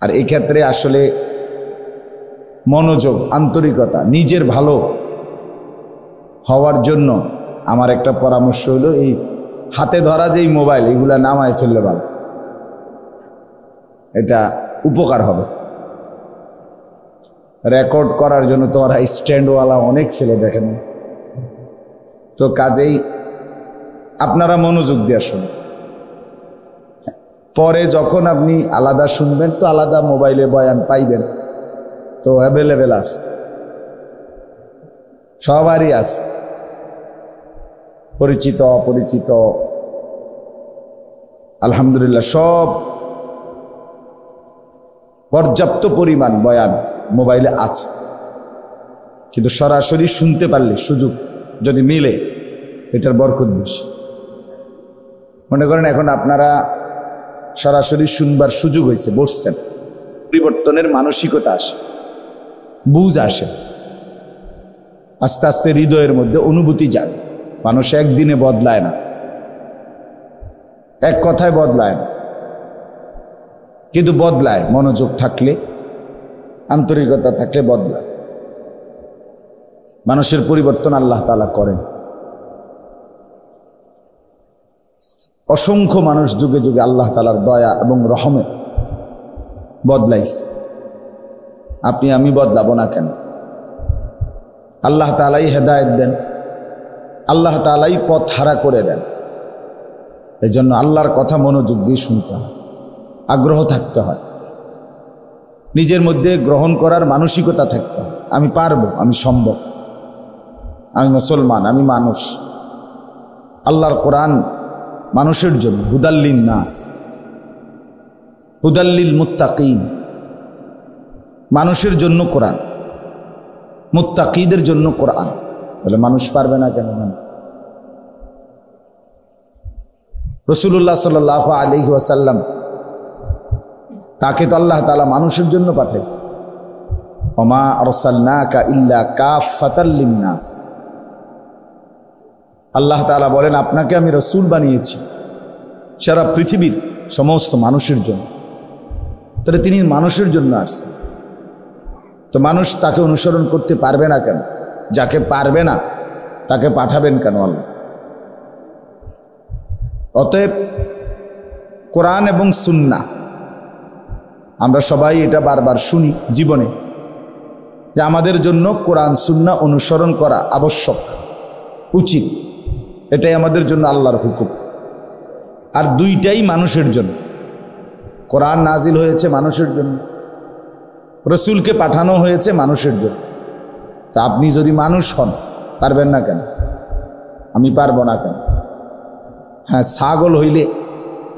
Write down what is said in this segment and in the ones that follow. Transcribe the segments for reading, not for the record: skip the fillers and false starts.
আর এই ক্ষেত্রে আসলে মনোযোগ, আন্তরিকতা, নিজের ভালো হওয়ার জন্য আমার একটা পরামর্শ হলো এই হাতে ধরা যেই মোবাইল এগুলা নামায় ফেললে ভালো, এটা উপকার হবে। রেকর্ড করার জন্য তো ওরা স্ট্যান্ডওয়ালা অনেক ছেলে দেখেন, তো কাজেই আপনারা মনোযোগ দিয়ে শুনুন। পরে যখন আপনি আলাদা শুনবেন তো আলাদা মোবাইলে বয়ান পাইবেন, তো অ্যাভেলেবেল আছে, সবারই আছে, পরিচিত অপরিচিত আলহামদুলিল্লাহ সব পর্যাপ্ত পরিমাণ বয়ান মোবাইলে আছে। কিন্তু সরাসরি শুনতে পারলে সুযোগ যদি মিলে এটার বরকত বেশি। মনে করেন এখন আপনারা সরাসরি শুনবার সুযোগ হয়েছে, বসছেন, পরিবর্তনের মানসিকতা আসে, বুঝ আসে, আস্তে আস্তে হৃদয়ের মধ্যে অনুভূতি যান। মানুষ একদিনে বদলায় না, এক কথায় বদলায় না, কিন্তু বদলায় মনোযোগ থাকলে, আন্তরিকতা থাকলে বদলায়। মানুষের পরিবর্তন আল্লাহ তাআলা করেন। অসংখ্য মানুষ যুগে যুগে আল্লাহ তাআলার দয়া এবং রহমে বদলাইছে, আপনি আমি বদলাবো না কেন? আল্লাহ তাআলাই হেদায়েত দেন, আল্লাহ তাআলাই পথ হারা করে দেন। এই জন্য আল্লাহর কথা মনোযোগ দিয়ে শুনতে হয়, আগ্রহ থাকতে হয়, নিজের মধ্যে গ্রহণ করার মানসিকতা থাকতে হয়। আমি পারবো, আমি সম্ভব, আমি মুসলমান, আমি মানুষ। আল্লাহর কোরআন মানুষের জন্য, হুদাল্লিন নাস, হুদাল্লিল মুত্তাকিন, মানুষের জন্য কোরআন, মুত্তাকিদের জন্য কোরআন। তাহলে মানুষ পারবে না কেন? রাসূলুল্লাহ সাল্লাল্লাহু আলাইহি ওয়াসাল্লাম, তাকে তো আল্লাহ তাআলা মানুষের জন্য পাঠাইছে। ওমা আরসালনাকা ইল্লা কাফাতাল লিন্নাস। আল্লাহ তাআলা বলেন, আপনাকে আমি রাসূল বানিয়েছি সারা পৃথিবীর সমস্ত মানুষের জন্য। তাহলে তিনি মানুষের জন্য আসছেন, তো মানুষ তাকে অনুসরণ করতে পারবে না কেন? যাকে পারবে না তাকে পাঠাবেন কেন আল্লাহ? অতএব কোরআন এবং সুন্নাহ, আমরা সবাই এটা বারবার শুনি জীবনে, যে আমাদের জন্য কোরআন সুন্নাহ অনুসরণ করা আবশ্যক, উচিত। এটাই আমাদের জন্য আল্লাহর হুকুম। আর দুইটাই মানুষের জন্য। কোরআন নাজিল হয়েছে মানুষের জন্য, রসুলকে পাঠানো হয়েছে মানুষের জন্য। তা আপনি যদি মানুষ হন, পারবেন না কেন? আমি পারবো না কেন? হ্যাঁ, ছাগল হইলে,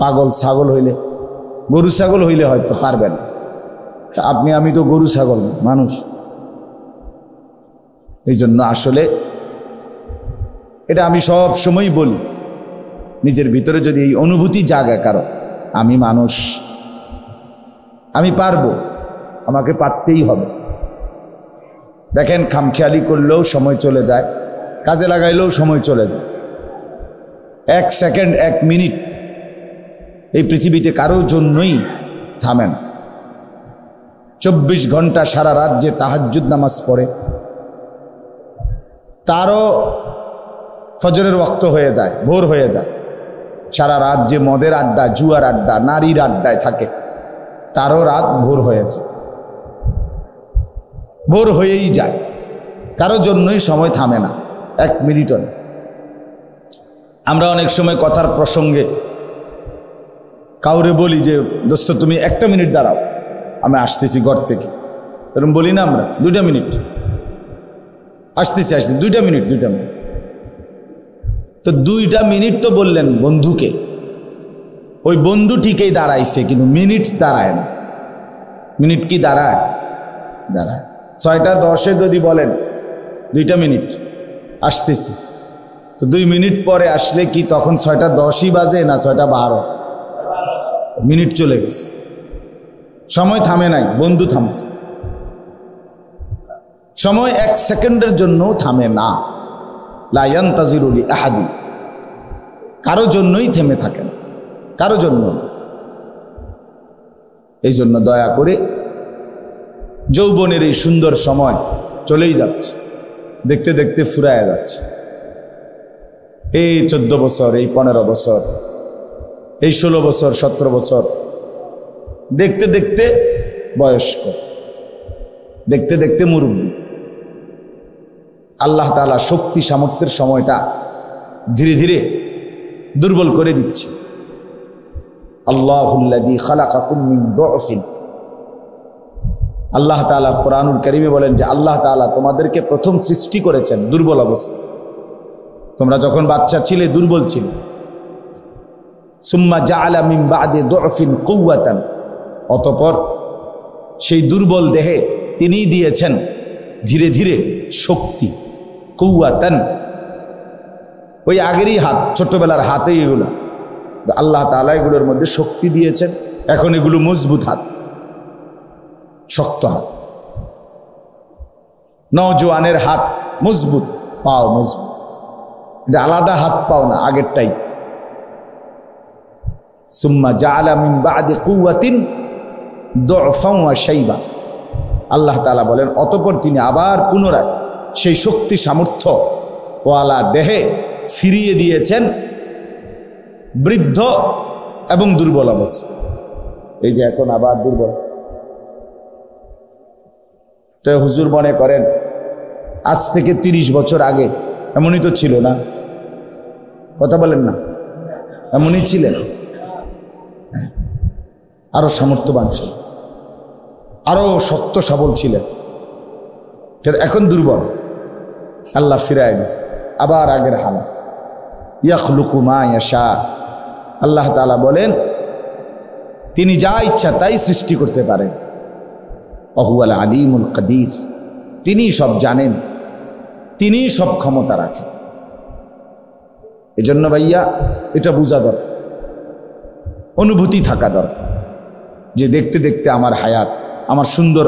পাগল ছাগল হইলে, গরু ছাগল হইলে হয়তো পারবেন। আপনি আমি তো গরু ছাগল, মানুষ। এই জন্য আসলে এটা আমি সব সময় বলি, নিজের ভিতরে যদি এই অনুভূতি জাগে কারো, আমি মানুষ, আমি পারবো, আমাকে পারতেই হবে। দেখেন, খামখেয়ালি করলেও সময় চলে যায়, কাজে লাগাইলেও সময় চলে যায়। এক সেকেন্ড, এক মিনিট এই পৃথিবীতে কারোর জন্যই থামে না। 24 ঘন্টা সারা রাত যে তাহাজ্জুদ নামাজ পড়ে, তারও ফজরের ওয়াক্ত হয়ে যায়, ভোর হয়ে যায়। সারা রাত যে মদের আড্ডা, জুয়ার আড্ডা, নারীর আড্ডায় থাকে, তারও রাত ভোর হয়ে যায়, ভোর হয়েই যায়। কারোর জন্যই সময় থামে না, এক মিনিটও না। আমরা অনেক সময় কথার প্রসঙ্গে কাউরে বলি যে, দোস্ত তুমি 1 মিনিট দাঁড়াও, আমি আসতেছি ঘর থেকে, এরকম বলি না আমরা? 2 মিনিট, আসতেছি 2 মিনিট। তো 2 মিনিট তো বললেন বন্ধুকে, ওই বন্ধু ঠিকই দাঁড়াইছে, কিন্তু মিনিট দাঁড়ায় না। মিনিট কি দাঁড়ায়? দাঁড়ায়। 6:10 যদি বলেন 2 মিনিট আসতেছি, তো 2 মিনিট পরে আসলে কি তখন 6:10 বাজে না 6:12? মিনিট চলে গেছে, সময় থামে নাই, বন্ধু থামছে। সময় 1 সেকেন্ডের জন্যও থামে না। লা ইয়ান্তাজিরু লি আহাদি, কারো জন্যই থেমে থাকে না, কারো জন্য। এই জন্য দয়া করে যৌবনের এই সুন্দর সময় চলেই যাচ্ছে, দেখতে দেখতে ফুরায় যাচ্ছে। এই 14 বছর, এই 15 বছর, এই 16 বছর, 17 বছর, দেখতে দেখতে বয়স্ক, দেখতে দেখতে মুরব্বী। আল্লাহ তাআলা শক্তি সামর্থ্যের সময়টা ধীরে ধীরে দুর্বল করে দিচ্ছে। আল্লাহুল্লাযী খালাকাকুম মিন দুআফিন, আল্লাহ তাআলা কোরআনুল কারীমে বলেন যে আল্লাহ তাআলা তোমাদেরকে প্রথম সৃষ্টি করেছেন দুর্বল অবস্থা। তোমরা যখন বাচ্চা ছিলে দুর্বল ছিলে। সুম্মা জাআলা মিন বা'দি দুআফিন কুওয়াতান, অতঃপর সেই দুর্বল দেহে তিনি দিয়েছেন ধীরে ধীরে শক্তি। কুওয়াতান, ওই আগেরই হাত, ছোট্টবেলার হাতেই এগুলো, আল্লাহ তাআলা এগুলোর মধ্যে শক্তি দিয়েছেন। এখন এগুলো মজবুত হাত, শক্ত হাত। নওজোয়ানের হাত মজবুত, পাও মজবুত, এটা আলাদা হাত পাও না, আগেরটাই। সুম্মা জাআলা মিন বা'দি কুওয়াতিন দুআফান ওয়া শাইবা, আল্লাহ তাআলা বলেন অতঃপর তিনি আবার পুনরায় সেই শক্তি সামর্থ্য ওয়ালা দেহে ফিরিয়ে দিয়েছেন বৃদ্ধ এবং দুর্বল অবস্থা। এই যে এখন আবার দুর্বল। তো হুজুর মনে করেন আজ থেকে 30 বছর আগে এমনই তো ছিল না? কথা বলেন না, এমনই ছিলেন? আরো সামর্থ্যবান ছিল, আরো শক্ত সবল ছিলেন, এখন দুর্বল। আল্লাহ ফিরায় দিয়েছে আবার আগের হালাত। ইয়াখলুকু মা ইয়াশা, আল্লাহ তাআলা বলেন তিনি যা ইচ্ছা তাই সৃষ্টি করতে পারেন। ওয়াহুয়াল আলিমুল কাদির, তিনি সব জানেন, তিনি সব ক্ষমতা রাখেন। এজন্য ভাইয়া এটা বোঝা দরকার, অনুভূতি থাকা দরকার যে দেখতে দেখতে আমার হায়াত, আমার সুন্দর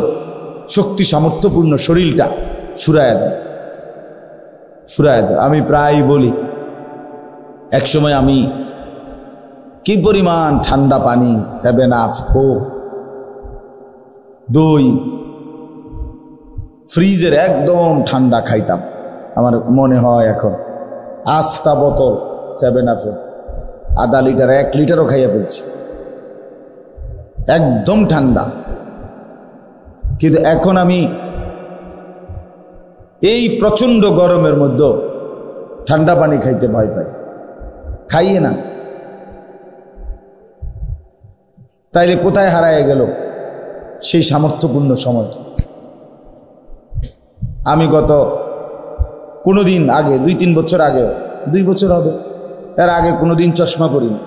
শক্তি সামর্থ্যপূর্ণ শরীরটা ফুরায় দেয়, ফুরায় দেয়। আমি প্রায় বলি, একসময় আমি কি পরিমাণ ঠান্ডা পানি, 7 আপ, দই, ফ্রিজের একদম ঠান্ডা খাইতাম। আমার মনে হয় এখন আস্তা বোতল 7 আপের আধা লিটার 1 লিটারও খাইয়া ফেলছি, একদম ঠান্ডা। কিন্তু এখন আমি এই প্রচন্ড গরমের মধ্যে ঠান্ডা পানি খাইতে ভয় পাই, খাইয়ে না। তাইলে কোথায় হারায় গেল সেই সামর্থ্যপূর্ণ সময়? আমি গত কোনোদিন আগে, 2-3 বছর আগে, 2 বছর হবে, এর আগে কোনোদিন চশমা পরিনি,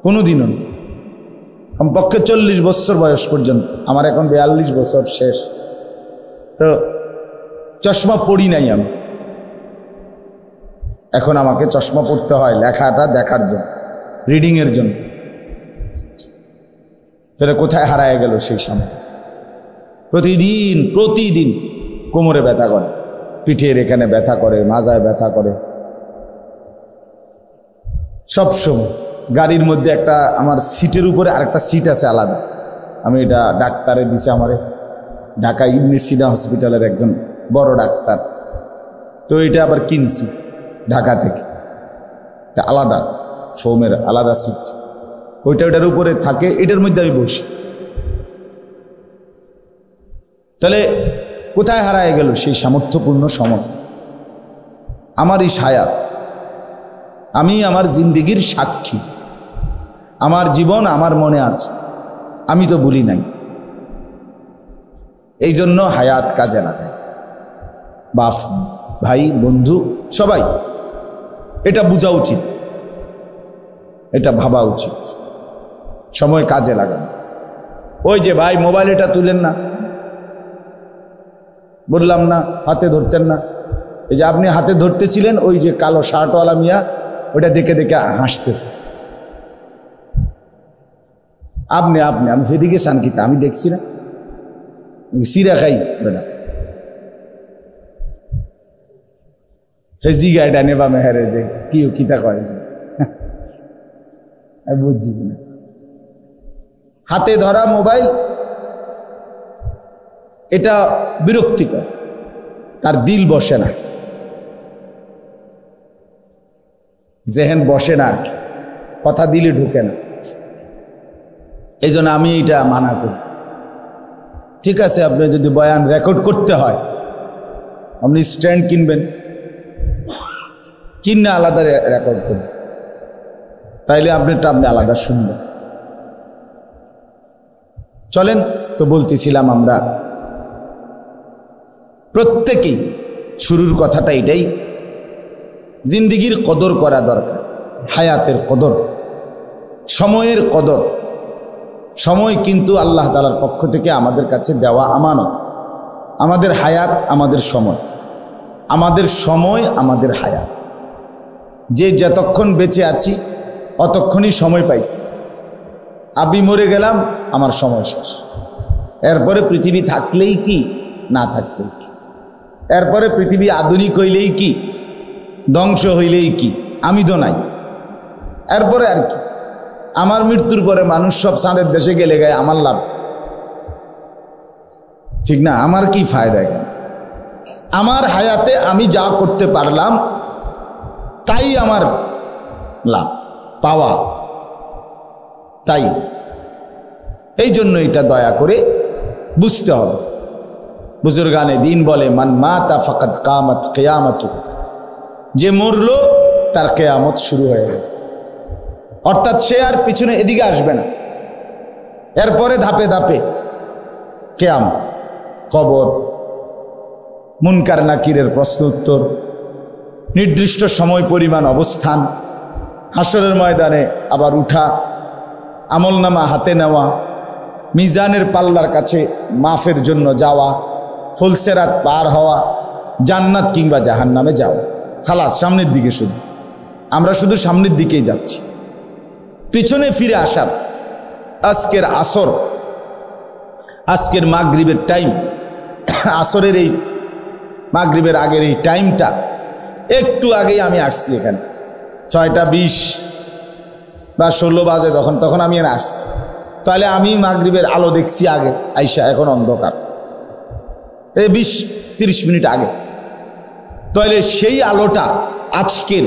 কোনোদিনও। কমপক্ষে 40 বছর বয়স পর্যন্ত, আমার এখন 42 বছর শেষ, তো চশমা পড়ি নাই আমি। এখন আমাকে চশমা পড়তে হয় লেখাটা দেখার জন্য, রিডিংয়ের জন্য। তাহলে কোথায় হারায় গেল সেই সময়? প্রতিদিন কোমরে ব্যথা করে, পিঠের এখানে ব্যথা করে, মাজায় ব্যথা করে, সবসময়। গাড়ির মধ্যে একটা আমার সিটের উপরে আরেকটা সিট আছে আলাদা, আমি এটা ডাক্তারে দিছে আমারে, ঢাকা ইবনে সিনা হসপিটালের একজন বড় ডাক্তার, তো এটা আবার কিনছি ঢাকা থেকে, এটা আলাদা ফোমের আলাদা সিট, ওইটার উপরে থাকে, এটার মধ্যে আমি বসি। তাহলে কোথায় হারায় গেল সেই সামর্থ্যপূর্ণ সময়? আমার এই হায়াত, আমি আমার জিন্দেগির সাক্ষী, আমার জীবন আমার মনে আছে, আমি তো ভুলি নাই। এই জন্য হায়াত কাজে লাগে। বাপ, ভাই, বন্ধু সবাই এটা বোঝা উচিত, এটা ভাবা উচিত, সময় কাজে লাগান। ওই যে ভাই মোবাইল এটা তুলেন না, বললাম না হাতে ধরতেন না, এই যে আপনি হাতে ধরতেছিলেন, ওই যে কালো শার্টওয়ালা মিয়া ওটা দেখে দেখে হাসতেছে। আপনি আমি সেদিকে সানকিতা আমি দেখছি না, সিরা খাই বেটা হেজি গাইডা নেবা মেহেরে যে কি কিতা করে বুঝছি না। হাতে ধরা মোবাইল, এটা বিরক্তিকর, তার দিল বসে না, জেহেন বসে না, আর কি কথা দিলে ঢুকে না। এই জন্য আমি এটা মানা করি। ঠিক আছে, আপনি যদি বয়ান রেকর্ড করতে হয় আপনি স্ট্যান্ড কিনবেন, কিনে আলাদা রেকর্ড করবেন, তাইলে আপনারটা আপনি আলাদা শুনবেন। চলেন তো, বলতেছিলাম আমরা প্রত্যেকেই, শুরুর কথাটা এটাই, জিন্দিগির কদর করা দরকার, হায়াতের কদর, সময়ের কদর। সময় কিন্তু আল্লাহ তাআলার পক্ষ থেকে আমাদের কাছে দেওয়া আমানত। আমাদের হায়াত আমাদের সময়, আমাদের সময় আমাদের হায়াত। যে যতক্ষণ বেঁচে আছি অতক্ষণই সময় পাইছি। আমি মরে গেলাম, আমার সময় শেষ। এরপরে পৃথিবী থাকলেই কি, না থাকলেই কি, এরপরে পৃথিবী আধুনিক হইলেই কি, ধ্বংস হইলেই কি, আমি তো নাই। এরপরে আর কি, আমার মৃত্যুর পরে মানুষ সব চাঁদের দেশে গেলে গায়ে আমার লাভ, ঠিক না? আমার কি ফায়দা? আমার হায়াতে আমি যা করতে পারলাম তাই আমার লাভ পাওয়া। তাই এই জন্য এটা দয়া করে বুঝতে হবে। বুজুর্গানে দিন বলে, মান মাতা ফাকাদ কামাত কিয়ামাতু, যে মরলো তার কিয়ামত শুরু হয়ে গেল। অর্থাৎ সে আর পিছনে এদিকে আসবে না। এরপরে ধাপে ধাপে কিয়ামত, কবর, মুনকার নাকিরের প্রশ্ন উত্তর, নির্দিষ্ট সময় পরিমাণ অবস্থান, হাসরের ময়দানে আবার উঠা, আমলনামা হাতে নেওয়া, মিজানের পাল্লার কাছে মাফের জন্য যাওয়া, ফুলসেরাত পার হওয়া, জান্নাত কিংবা জাহান্নামে যাওয়া। খালাস, সামনের দিকে শুধু, আমরা শুধু সামনের দিকেই যাচ্ছি, পিছনে ফিরে আসার। আজকের আসর, আজকের মাগরিবের টাইম, আসরের এই মাগরিবের আগের এই টাইমটা, একটু আগেই আমি আসছি এখানে, 6টা 20 বা 16 বাজে, তখন আমি আসছি। তাহলে আমি মাগরিবের আলো দেখছি আগে আইসা, এখন অন্ধকার, এই 20-30 মিনিট আগে। তাহলে সেই আলোটা আজকের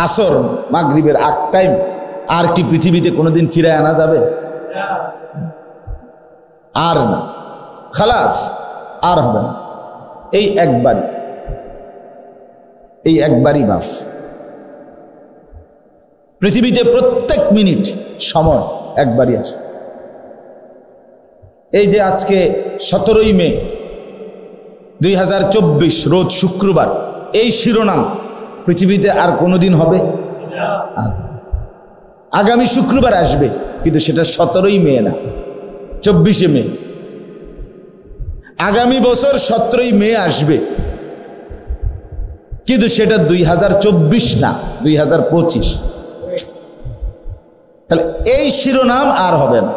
আসর মাগরিবের আগ টাইম আর কি পৃথিবীতে কোনোদিন ফিরে আনা যাবে? আর না, খালাস, আর হবে না। এই একবারই বাফ। পৃথিবীতে প্রত্যেক মিনিট সময় একবারই আসে। এই যে আজকে 17ই মে 2024, রোজ শুক্রবার, এই শিরোনাম পৃথিবীতে আর কোনোদিন হবে? আগামী শুক্রবার আসবে, কিন্তু সেটা 17ই মে না, 24শে মে। আগামী বছর 17ই মে আসবে, কিন্তু সেটা 2024 না, 2025। তাহলে এই শিরোনাম আর হবে না,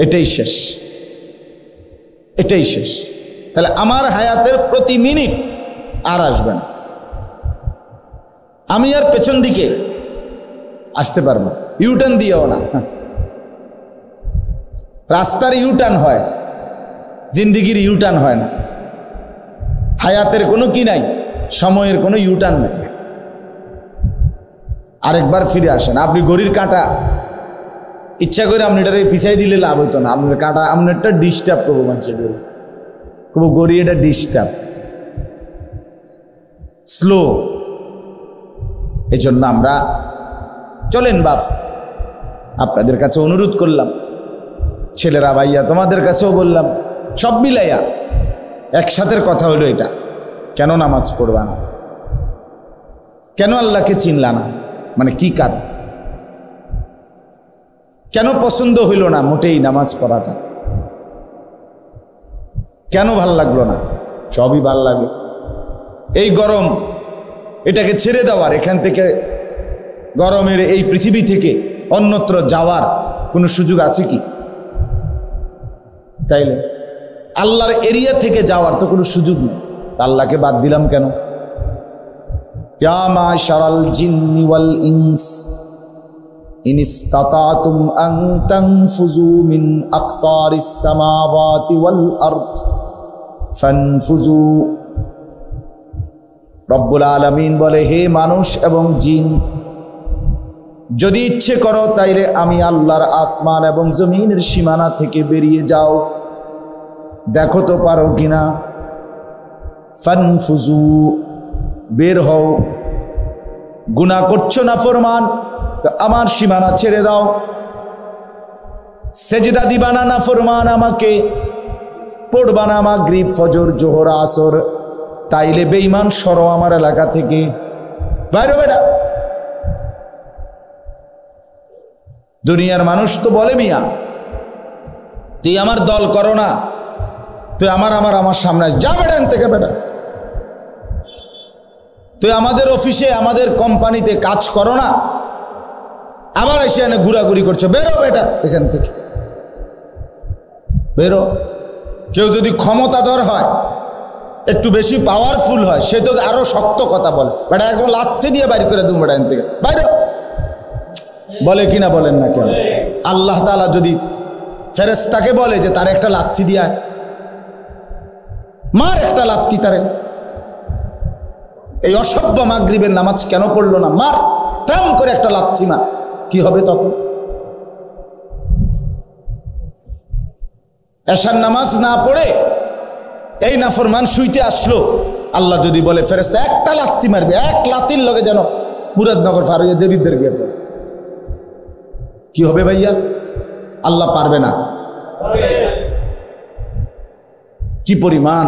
এটাই শেষ, এটাই শেষ। তাহলে আমার হায়াতের প্রতি মিনিট আর আসবে না। আমি আর পেছন দিকে আসতে পারবো, ইউটার্ন দিয়েও না। রাস্তার ইউটার্ন হয়, জিন্দিগির ইউটার্ন হয় না। হায়াতের কোনো কি নাই, সময়ের কোনো ইউটার্ন নেই। আরেকবার ফিরে আসেন। আপনি ঘড়ির কাঁটা ইচ্ছা করে আপনি এটারে পিছাই দিলে লাভ হইতো না। আপনার কাঁটা, আপনারটা ডিস্টার্ব করবো মানুষের, করবো ঘড়ি এটা ডিস্টার্ব, স্লো। এই জন্য আমরা চলেন বাপ, আপনাদের কাছে অনুরোধ করলাম, ছেলেরা ভাইয়া তোমাদের কাছেও বললাম, সব মিলাইয়া একসাথের কথা হলো এটা, কেন নামাজ পড়বা না, কেন আল্লাহকে চিনলা না, মানে কি কারণ, কেন পছন্দ হইল না মোটেই নামাজ পড়াটা, কেন ভাল লাগলো না? সবই ভাল লাগে। এই গরম, এটাকে ছেড়ে দেওয়ার, এখান থেকে গরমের এই পৃথিবী থেকে অন্যত্র যাওয়ার কোনো সুযোগ আছে কি? তাইলে আল্লাহর এরিয়া থেকে যাওয়ার তো কোনো সুযোগ নেই। আল্লাহকে বাদ দিলাম কেন? ইয়া মাশারাল জিন্নি ওয়াল ইনস ইন ইসতাতাতুম আন তানফুযু মিন আকতারিস সামাওয়াতি ওয়াল আরদ ফানফুযু। রব্বুল আলামিন বলে, হে মানুষ এবং জিন, যদি ইচ্ছে করো তাইলে আমি আল্লাহর আসমান এবং জমিনের সীমানা থেকে বেরিয়ে যাও, দেখো তো পারো কিনা। ফানফুযু, বের হও। গুনাহ করছো না ফরমান, তো আমার সীমানা ছেড়ে দাও। সেজদা দিবা না ফরমান আমাকে, পড়বা না মাগরিব ফজর জোহর আসর, তাইলে বেঈমান সরো আমার এলাকা থেকে, বাইরে বেটা। দুনিয়ার মানুষ তো বলে, মিয়া তুই আমার দল করো না, তুই আমার সামনে যা বেটা এখান থেকে বেটা, তুই আমাদের অফিসে আমাদের কোম্পানিতে কাজ করো না, আবার এসে এনে ঘোরাঘুরি করছো, বেরো বেটা এখান থেকে, বেরো। কেউ যদি ক্ষমতাধর হয়, একটু বেশি পাওয়ারফুল হয়, সে তো আরো শক্ত কথা বলে, বেটা একদম লাথি দিয়ে বাইর করে দেবো বেটা এখান থেকে, বাইরে। বলে কিনা বলেন না কেন? আল্লাহ তাআলা যদি ফেরেশতাকে বলে যে তার একটা লাথি দিয়া মার, একটা লাথি তারে, এই অসভ্য মাগরিবের নামাজ কেন পড়লো না, মার, ট্রাম করে একটা লাথি মার, কি হবে তখন? এশার নামাজ না পড়ে এই নাফরমান শুইতে আসলো, আল্লাহ যদি বলে ফেরেশতা একটা লাথি মারবে, এক লাথির লগে যেন মুরাদনগর ফারুইয়া দেবীদের গিয়ে, কি হবে ভাইয়া? আল্লাহ পারবে না? কি পরিমাণ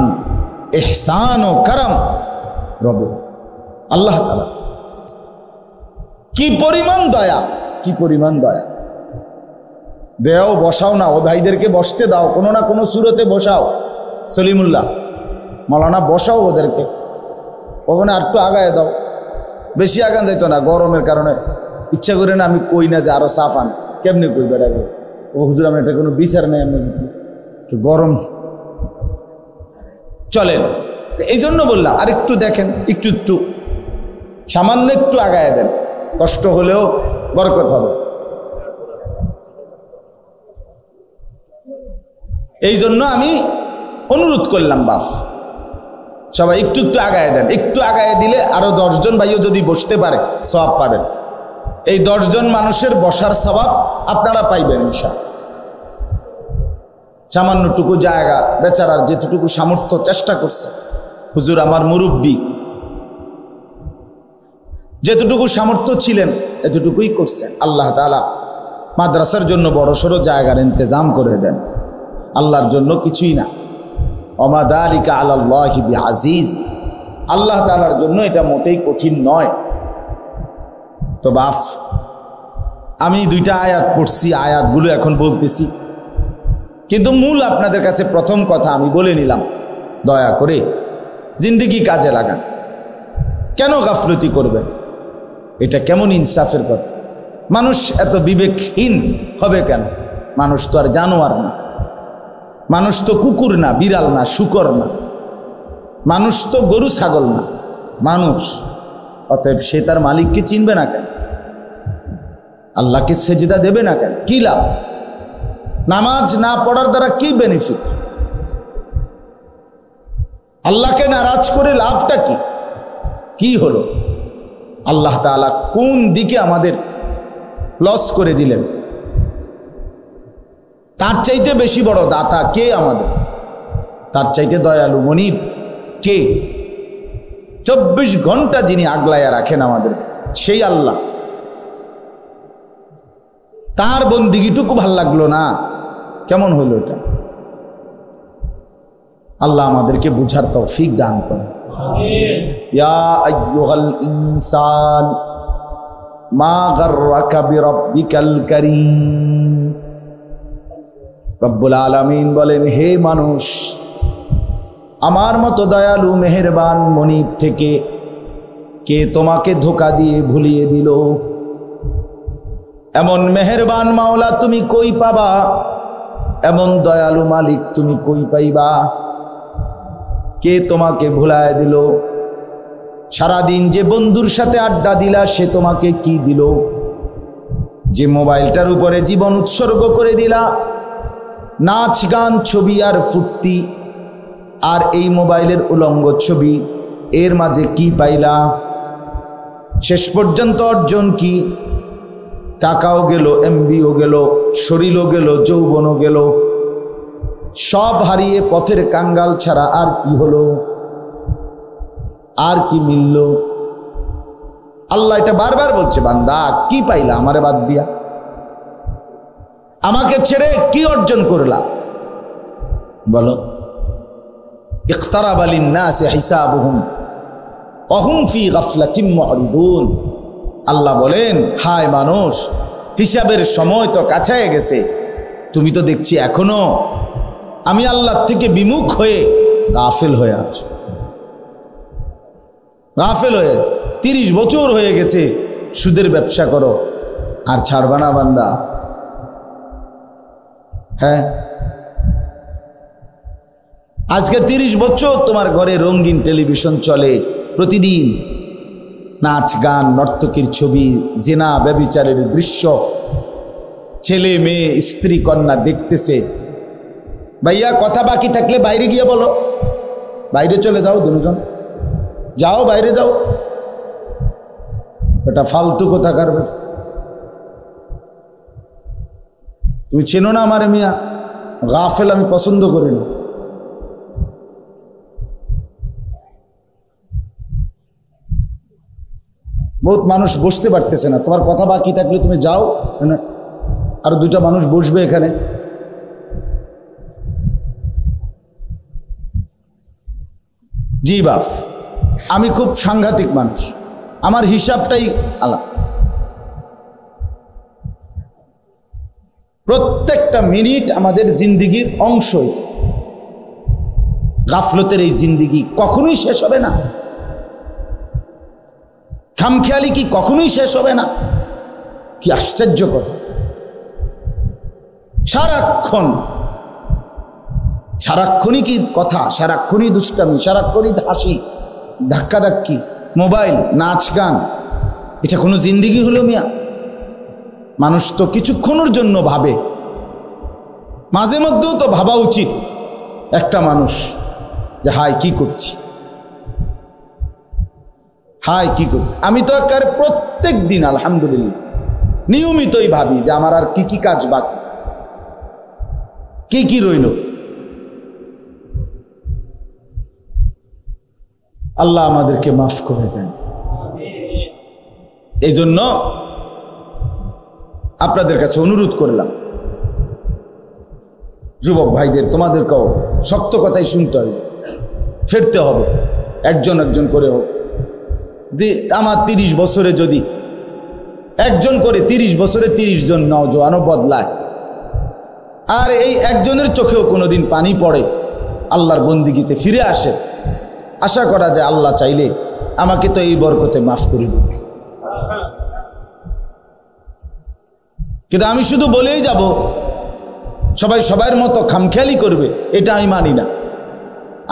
ইহসান ও করম রবে আল্লাহ তাআলা, কি পরিমাণ দয়া, কি পরিমাণ দয়া। দেও, বসাও না, ও ভাইদেরকে বসতে দাও, কোনো না কোনো সুরতে বসাও। সলিমুল্লাহ মাওলানা বসাও ওদেরকে, ওখানে আর একটু আগায় দাও, বেশি আগান যাইতো না, গরমের কারণে ইচ্ছা করে না, আমি কই না যে আরো সাফ আন, কেমনি কই বেড়া, ও হুজুর আমার এটা কোনো বিচার নেই, আমি গরম চলেন। এই জন্য বললাম আর একটু দেখেন, একটু সামান্য একটু আগায় দেন, কষ্ট হলেও বরকত হবে। এই জন্য আমি অনুরোধ করলাম, বাপ সবাই একটু আগায় দেন, একটু আগায় দিলে আরো 10 জন ভাইও যদি বসতে পারে সওয়াব পাবেন। এই 10 জন মানুষের বসার সওয়াব আপনারা পাইবেন ইনশাআল্লাহ। সামান্যটুকু জায়গা, বেচারার যেটুকু সামর্থ্য চেষ্টা করছে, হুজুর আমার মুরব্বী যেতটুকু সামর্থ্য ছিলেন এতটুকুই করছেন। আল্লাহ তাআলা মাদ্রাসার জন্য বড়সড় জায়গার ইন্তজাম করে দেন, আল্লাহর জন্য কিছুই না। ওমা যালিকা আলাল্লাহি বিআজিজ, আল্লাহ তাআলার জন্য এটা মোটেই কঠিন নয়। তো বাপ, আমি 2টা আয়াত পড়ছি, আয়াতগুলো এখন বলতেছি, কিন্তু মূল আপনাদের কাছে প্রথম কথা আমি বলে নিলাম, দয়া করে জিন্দেগি কাজে লাগান। কেন গাফলতি করবেন? এটা কেমন ইনসাফের কথা? মানুষ এত বিবেকহীন হবে কেন? মানুষ তো আর জানোয়ার না, মানুষ তো কুকুর না, বিড়াল না, শূকর না, মানুষ তো গরু ছাগল না, মানুষ। অতএব সে তার মালিককে চিনবে না কেন? আল্লাহকে সেজদা দেবে না কেন? কি লাভ? নামাজ না পড়ার দ্বারা কি বেনিফিট? আল্লাহকে নারাজ করে লাভটা কি? কি হলো? আল্লাহ তাআলা কোন দিকে আমাদের লস করে দিলেন? তার চাইতে বেশি বড় দাতা কে আমাদের? তার চাইতে দয়ালু মনিব কে? 24 ঘন্টা যিনি আগলাইয়া রাখেন আমাদেরকে, সেই আল্লাহ। তার বন্দিগিটুকু ভাল লাগলো না, কেমন হইল এটা? আল্লাহ আমাদেরকে বুঝার তৌফিক দান করেন। আমিন। ইয়া আইয়ুহাল ইনসান মা গাররাকা বিরাব্বিকাল কারীম। রব্বুল আলামিন বলেন, হে মানুষ, আমার মতো দয়ালু মেহেরবান মনিব থেকে কে তোমাকে ধোঁকা দিয়ে ভুলিয়ে দিল? এমন মেহেরবান মাওলা তুমি কই পাবা? এমন দয়ালু মালিক তুমি কই পাইবা? কে তোমাকে ভুলায় দিল? সারাদিন যে বন্ধুর সাথে আড্ডা দিলা সে তোমাকে কি দিল? যে মোবাইলটার উপরে জীবন উৎসর্গ করে দিলা, নাচ গান ছবি আর ফুর্তি, আর এই মোবাইলের উলঙ্গ ছবি, এর মাঝে কি পাইলা? শেষ পর্যন্ত অর্জন কি? টাকাও গেল, এমবিও গেল, শরীরও গেল, যৌবনও গেল, সব হারিয়ে পথের কাঙ্গাল ছাড়া আর কি হলো? আর কি মিলল? আল্লাহ এটা বারবার বলছে, বান্দা কি পাইলা আমারে বাদ দিয়া? আমাকে ছেড়ে কি অর্জন করলা? বলো। ইকতারাবা লিন্নাসি হিসাবুহুম ওয়া হুম ফি গাফলাতিন মুরিদুন। আল্লাহ বলেন, হায় মানুষ, হিসাবের সময় তো কাছে গেছে, তুমি তো দেখছি এখনো আমি আল্লাহ থেকে বিমুখ হয়ে গাফেল হয়ে আছো। গাফেল হয়ে 30 বছর হয়ে গেছে সুদের ব্যবসা করো, আর ছাড়বা না বান্দা। হ্যাঁ, আজকে 30 বছর তোমার ঘরে রঙিন টেলিভিশন চলে, প্রতিদিন নাচ গান, নর্তকীর ছবি, জিনা ব্যভিচারের দৃশ্য, ছেলে মেয়ে স্ত্রী কন্যা দেখতেছে। ভাইয়া কথা বাকি থাকলে বাইরে গিয়ে বলো, বাইরে চলে যাও, দুজন যাও, বাইরে যাও। এটা ফালতু কথা করবে। তুমি চেনো না আমার মিয়া, গাফেল আমি পছন্দ করি না। বহুত মানুষ বসতে পারতেছে না, তোমার কথা বাকি থাকলে তুমি যাও, আর 2টা মানুষ বসবে এখানে। জি বাপ, আমি খুব সাংঘাতিক মানুষ, আমার হিসাবটাই আলাদা। প্রত্যেকটা মিনিট আমাদের জিন্দিগির অংশই। গাফলতের এই জিন্দিগি কখনোই শেষ হবে না। খামখেয়ালি কি কখনোই শেষ হবে না? কি আশ্চর্য কথা! সারাক্ষণই কি কথা, সারাক্ষণই দুষ্টামি, সারাক্ষণই হাসি, ধাক্কাধাক্কি, মোবাইল, নাচ গান, এটা কোনো জিন্দিগি হলো মিয়া? মানুষ তো কিছুক্ষণের জন্য ভাবে, মাঝে মধ্যেও তো ভাবা উচিত একটা মানুষ যে হাই কি করছি, হাই কি করছি। আমি তো একেবারে প্রত্যেক দিন আলহামদুলিল্লাহ নিয়মিতই ভাবি যে আমার আর কি কি কাজ বাকি, কি কি রইল। আল্লাহ আমাদেরকে মাফ করে দেন। এই জন্য আপনাদের কাছে অনুরোধ করলাম, যুবক ভাইদের, তোমাদেরকেও শক্ত কথাই শুনতে হবে, ফিরতে হবে, একজন একজন করে হোক। আমার 30 বছরে যদি একজন করে 30 বছরে 30 জন নওজোয়ানও বদলায়, আর এই একজনের চোখেও কোনোদিন পানি পড়ে, আল্লাহর বন্দিগিতে ফিরে আসে, আশা করা যায় আল্লাহ চাইলে আমাকে তো এই বরকতে মাফ করে দিন। কিন্তু আমি শুধু বলেই যাব সবাই সবার মতো খামখেয়ালি করবে, এটা আমি মানি না।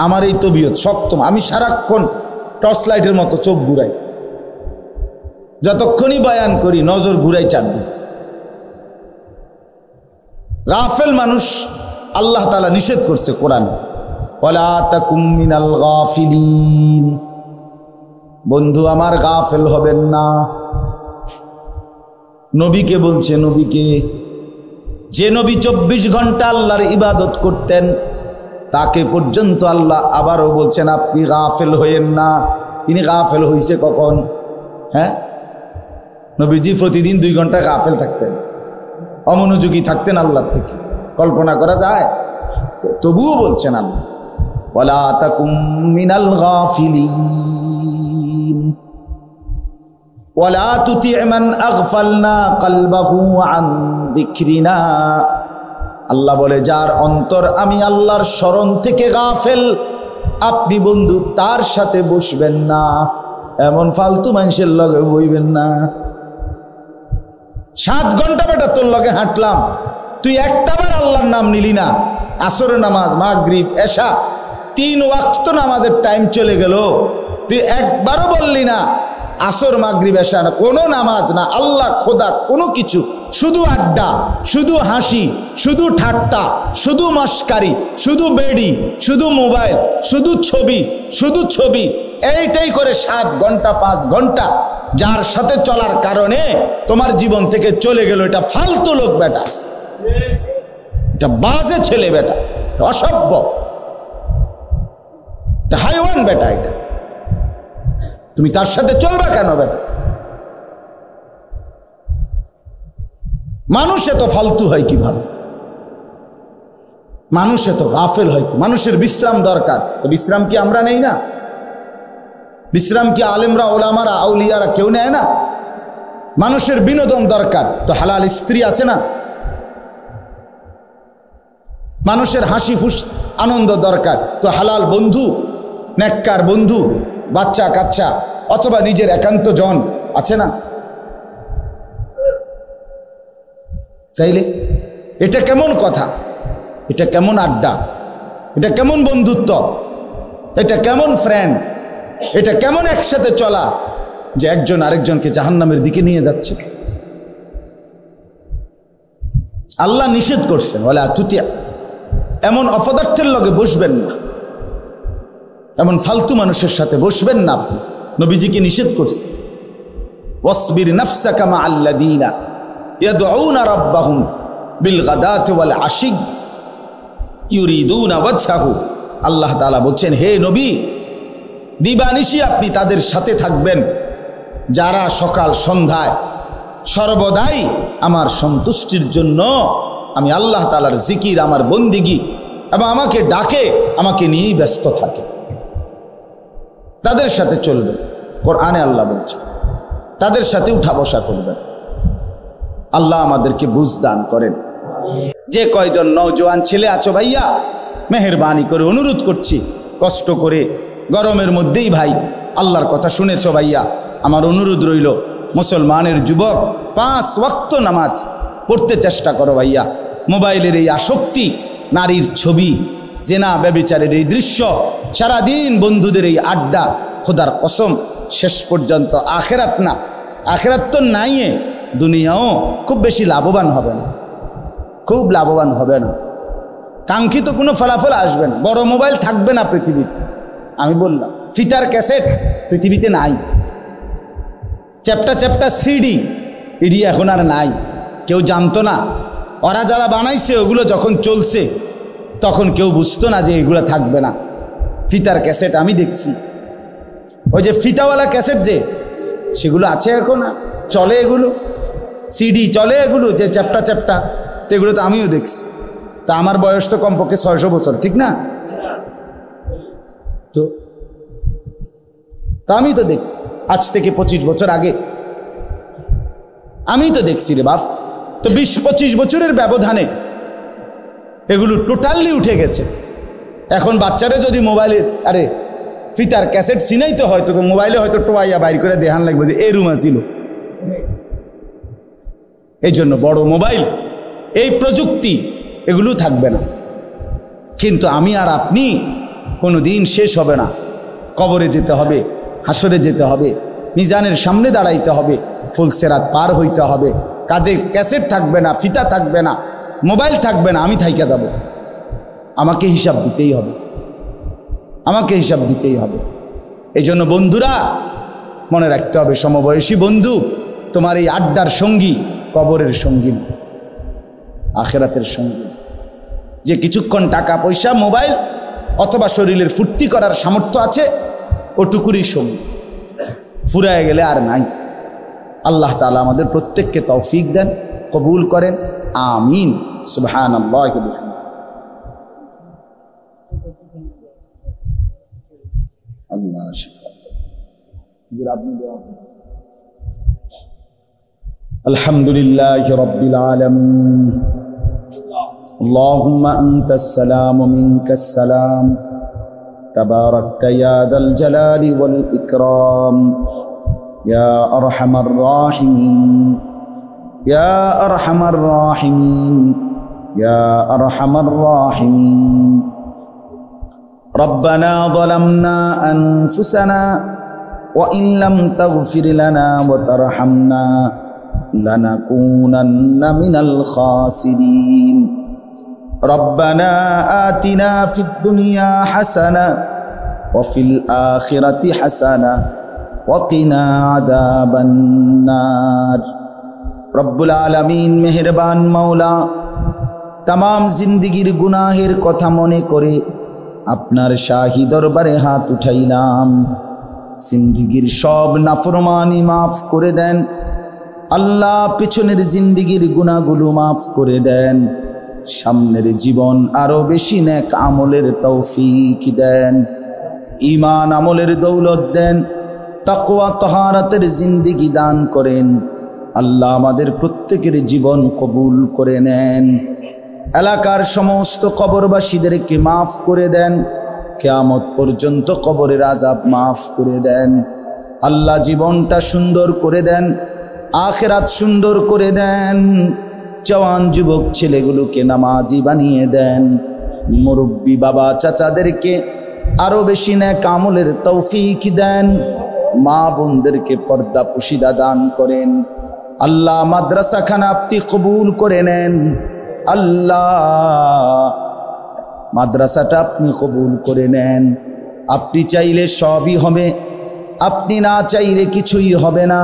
আমার এই তবিয়ত শক্ত, আমি সারাক্ষণ টর্চ লাইটের মতো চোখ ঘুরাই, যতক্ষণই বয়ান করি নজর ঘুরাই চারদিন। গাফেল মানুষ আল্লাহ তাআলা নিষেধ করছে কোরআনে, ওয়ালা তাকুম মিনাল গাফিলিন। বন্ধু আমার, গাফেল হবেন না। নবীকে বলছে, নবীকে, যে নবী 24 ঘন্টা আল্লাহর ইবাদত করতেন, তাকে পর্যন্ত আল্লাহ আবারও বলছেন আপনি গাফেল হইয়েন না। তিনি গাফেল হইছে কখন? হ্যাঁ, নবীজি প্রতিদিন 2 ঘন্টা গাফেল থাকতেন, অমনোযোগী থাকতেন আল্লাহর থেকে, কল্পনা করা যায়? তবুও বলছেন আল্লাহ, ওয়ালা তাকুম মিনাল গাফিলিন ওয়ালা তুতি মান আগফালনা কলবাহু আন যিকরিনা। আল্লাহ বলে, যার অন্তর আমি আল্লাহর স্মরণ থেকে গাফেল, আপনি বন্ধু তার সাথে বসবেন না, এমন ফালতু মানুষের লগে বইবেন না। 7 ঘন্টা বেটা তোর লগে হাঁটলাম, তুই একটাবার আল্লাহর নাম নিলি না। আসরের নামাজ, মাগরিব, এশা, 3 ওয়াক্ত নামাজের টাইম চলে গেল, তুই একবারও বললি না আসর, মাগরিব, এশা না, কোনো নামাজ না, আল্লাহ, খোদা, কোনো কিছু শুধু আড্ডা, শুধু হাসি, শুধু ঠাট্টা, শুধু মস্কারি, শুধু বেড়ি, শুধু মোবাইল, শুধু ছবি, এইটাই করে 7 ঘন্টা 5 ঘন্টা যার সাথে চলার কারণে তোমার জীবন থেকে চলে গেল। এটা ফালতু লোক বেটা, এটা বাজে ছেলে বেটা, অসভ্য, এটা হাইওয়ান বেটা। এটা তুমি তার সাথে চলবা কেন বেটা? মানুষ এত ফালতু হয় কিভাবে? মানুষ এত গাফেল হয়? মানুষের বিশ্রাম দরকার, বিশ্রাম কি আমরা নেই না? বিশ্রাম কি আলেমরা, ওলামারা, আউলিয়ারা কেউ নেয় না? মানুষের বিনোদন দরকার, তো হালাল স্ত্রী আছে না? মানুষের হাসি ফুস আনন্দ দরকার, তো হালাল বন্ধু, নেককার বন্ধু, বাচ্চা কাচ্চা অথবা নিজের একান্ত জন আছে না? চাইলে এটা কেমন কথা? এটা কেমন আড্ডা? এটা কেমন বন্ধুত্ব? এটা কেমন ফ্রেন্ড? এটা কেমন একসাথে চলা যে একজন আরেকজনকে জাহান্নামের দিকে নিয়ে যাচ্ছে? আল্লাহ নিষেধ করছেন, ওয়ালা তুতিয়া, এমন অপদার্থের লগে বসবেন না, এমন ফালতু মানুষের সাথে বসবেন না। নবীজিকে নিষেধ করছে, ওয়াসবির নাফসাকা মা আল্লাযীনা ইয়াদউনা রাব্বাহুম বিল গাদাতি ওয়াল আশি ইউরিদুনা ওয়াজহাহু। আল্লাহ তাআলা বলছেন, হে নবী, দিবানিশি আপনি তাদের সাথে থাকবেন যারা সকাল সন্ধ্যায় সর্বদাই আমার সন্তুষ্টির জন্য, আমি আল্লাহ তাআলার জিকির, আমার বন্দিগি এবং আমাকে ডাকে, আমাকে নিয়েই ব্যস্ত থাকে, তাদের সাথে চলবেন। কোরআনে আল্লাহ বলছে তাদের সাথে উঠা বসা করবেন। আল্লাহ আমাদেরকে বুঝ দান করেন। যে কয়জন নওজোয়ান ছেলে আছো ভাইয়া, মেহেরবানি করে অনুরোধ করছি, কষ্ট করে গরমের মধ্যেই ভাই আল্লাহর কথা শুনেছ ভাইয়া, আমার অনুরোধ রইল, মুসলমানের যুবক 5 ওয়াক্ত নামাজ পড়তে চেষ্টা করো ভাইয়া। মোবাইলের এই আসক্তি, নারীর ছবি, জেনা ব্যভিচারের এই দৃশ্য, সারাদিন বন্ধুদের এই আড্ডা, খোদার কসম শেষ পর্যন্ত আখেরাত না, আখেরাত তো নাই, দুনিয়াও খুব বেশি লাভবান হবে না, খুব লাভবান হবে না, কাঙ্ক্ষিত কোনো ফলাফল আসবে না। বড় মোবাইল থাকবে না পৃথিবীতে, আমি বললাম। ফিতার ক্যাসেট পৃথিবীতে নাই, চ্যাপ্টা সিডি ইডি এখন আর নাই, কেউ জানতো না। ওরা যারা বানাইছে ওগুলো যখন চলছে তখন কেউ বুঝতো না যে এগুলো থাকবে না। ফিতার ক্যাসেট আমি দেখছি, ওই যে ফিতাওয়ালা ক্যাসেট যে সেগুলো আছে এখন, চলে এগুলো, সিডি চলে এগুলো, যে চ্যাপ্টা তো এগুলো তো আমিও দেখছি। তা আমার বয়স তো কমপক্ষে 600 বছর, ঠিক না? তো আমি তো দেখছি আজ থেকে 25 বছর আগে, আমি তো দেখছি রে বাপ। তো 20-25 বছরের ব্যবধানে এগুলো টোটালি উঠে গেছে। এখন বাচ্চারা যদি মোবাইলে, আরে ফিতার ক্যাসেট চিনাইতে হয়তো, তো মোবাইলে হয়তো টোয়াইয়া বাইর করে দেখান লাগবে যে এই রুম আছিল। এই জন্য বড় মোবাইল, এই প্রযুক্তি এগুলো থাকবে না। কিন্তু আমি আর আপনি কোনো দিন শেষ হবে না, কবরে যেতে হবে, হাসরে যেতে হবে, মিজানের সামনে দাঁড়াইতে হবে, ফুলসেরাত পার হইতে হবে। কাজে ক্যাসেট থাকবে না, ফিতা থাকবে না, মোবাইল থাকবে না, আমি থাইকা যাব। আমাকে হিসাব দিতেই হবে, আমাকে হিসাব দিতেই হবে। এই জন্য বন্ধুরা মনে রাখতে হবে, সমবয়সী বন্ধু তোমার এই আড্ডার সঙ্গী কবরের সঙ্গী, আখেরাতের সঙ্গী। যে কিছুক্ষণ টাকা পয়সা, মোবাইল অথবা শরীরের ফুর্তি করার সামর্থ্য আছে, ওটুকুরই সঙ্গী, ফুরায় গেলে আর নাই। আল্লাহ তাআলা আমাদের প্রত্যেককে তৌফিক দেন, কবুল করেন, আমিন। সুবহানাল্লাহ। আল্লাহ শিফা। আলহামদুলিল্লাহি রাব্বিল আলামিন। আল্লাহুম্মা আনতাস সালাম ওয়া মিনকাস সালাম। তাবারাকতা ইয়া যাল জালালি ওয়াল ইকরাম। ইয়া আরহামার রাহিমিন, ইয়া আরহামার রাহিমিন, ইয়া আরহামার রাহিমিন। ربنا ظلمنا أنفسنا وإن لم تغفر لنا وترحمنا لنكونن من الخاسرين ربنا آتنا في الدنيا حسنة وفي الآخرة حسنة وقنا عذاب النار রব্বুল আলামিন মেহেরবান মাওলা तमाम जिंदगीर गुनाहेर कथा मने करे आपनार शाही दरबारे हाथ उठाइलाम जिंदगीर सब नाफरमानी माफ करे देन अल्लाह पिछनेर जिंदगीर गुनाहगुलो माफ करे देन सामनेर जीवन आरो बेशी नेक आमलेर तौफिक देन ईमान आमलेर दौलत देन तकवा तहारतेर जिंदगी दान करें अल्लाह आमादेर प्रत्येकेर जीवन कबूल करे नेन एलाकार समस्त कबरबासीदेरके माफ करे देन कियामत पर्यन्त कबरेर आजाब माफ करे देन अल्लाह जीवनटा सुंदर करे देन आखिरात सुंदर करे देन जवान युवक छेलेगुलोके नामाजी बानिये देन मुरब्बी बाबा चाचादेरके आरो बेशी नेक आमलेर तौफिक देन मा बोनदेरके पर्दा पुशिदा दान करें अल्लाह माद्रासा खाना आपनी कबूल करे नेन अल्लाह माद्रासाटा आपनी कबूल करे नेन आपनी चाइले सबई होबे आपनी ना चाइले किछुई होबे ना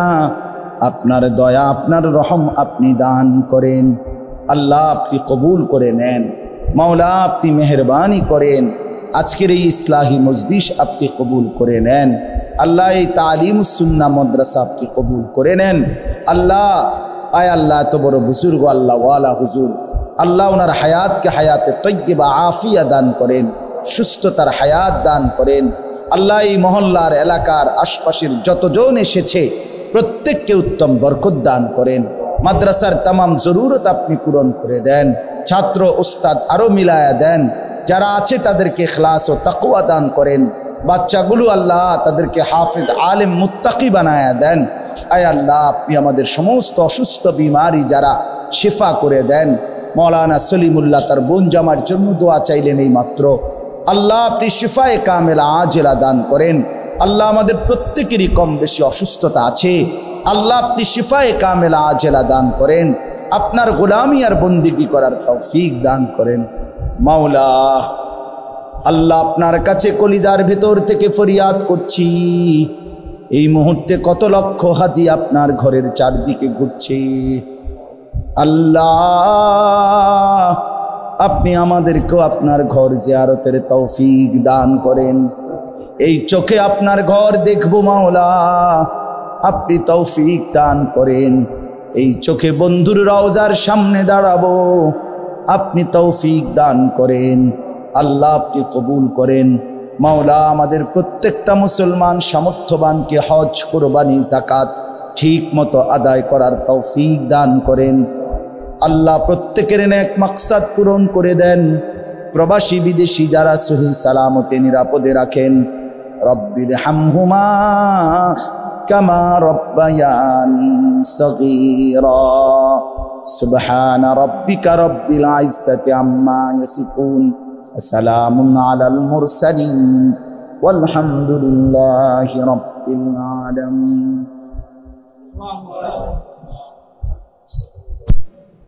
आपनार दया आपनार रहम आपनी दान करें अल्लाह आपनी कबूल करे नेन मौला आपनी मेहरबानी करें आजकेर এই ইসলাহি মজলিস আপনি কবুল করে নেন अल्लाह এই তালিমুস সুন্নাহ মাদ্রাসা আপনি কবুল করে নেন अल्लाह आय अल्लाह तो बड़ो बुजुर्ग अल्लाह वाला हुजूर अल्लाह उनार हयात के हयाते तय्यबा आफिया दान करें सुस्थतार हयात दान करें अल्लाह এই মহল্লার এলাকার আশপাশের যতজন এসেছে প্রত্যেককে উত্তম বরকত দান করেন মাদ্রাসার तमाम জরুরত আপনি পূরণ করে দেন ছাত্র উস্তাদ আরো মিলায়া দেন যারা আছে তাদেরকে ইখলাস ও তাকওয়া দান করেন বাচ্চাগুলো আল্লাহ তাদেরকে হাফেজ আলেম মুত্তাকি বানায়া দেন আয় আল্লাহ আপনি আমাদের সমস্ত অসুস্থ বিমারি যারা শিফা করে দেন মৌলানা সলিমুল্লাহ তার বোন জামার জন্য দোয়া চাইলেন এই মাত্র আল্লাহ আপনি শিফায়ে কামেলা আজেলা দান করেন আল্লাহ আমাদের প্রত্যেকেরই কম বেশি অসুস্থতা আছে আল্লাহ আপনি শিফায়ে কামেলা আজেলা দান করেন আপনার গোলামি আর বন্দেগী করার তৌফিক দান করেন মাওলা আল্লাহ আপনার কাছে কলিজার ভেতর থেকে ফরিয়াদ করছি এই মুহূর্তে কত লক্ষ হাজি আপনার ঘরের চারদিকে ঘুরছে আল্লাহ আপনি আমাদেরকেও আপনার ঘর জিয়ারতের তৌফিক দান করেন এই চোখে আপনার ঘর দেখব মাওলা আপনি তৌফিক দান করেন এই চোখে বন্ধুর রওজার সামনে দাঁড়াবো আপনি তৌফিক দান করেন আল্লাহ আপনি কবুল করেন মাওলা আমাদের প্রত্যেকটা মুসলমান সামর্থ্যবানকে হজ কুরবানি যাকাত ঠিক মতো আদায় করার তৌফিক দান করেন আল্লাহ প্রত্যেকের নেক মাকসাদ পূরণ করে দেন প্রবাসী বিদেশি যারা সহি সালামতে নিরাপদে রাখেন রব্বির হামহুমা কামা রব্বায়ানি সগীরা সুবহান রাব্বিকা রব্বিল ইজ্জাতি আম্মা ইয়াসিফুন وسلام على المرسلين والحمد لله رب العالمين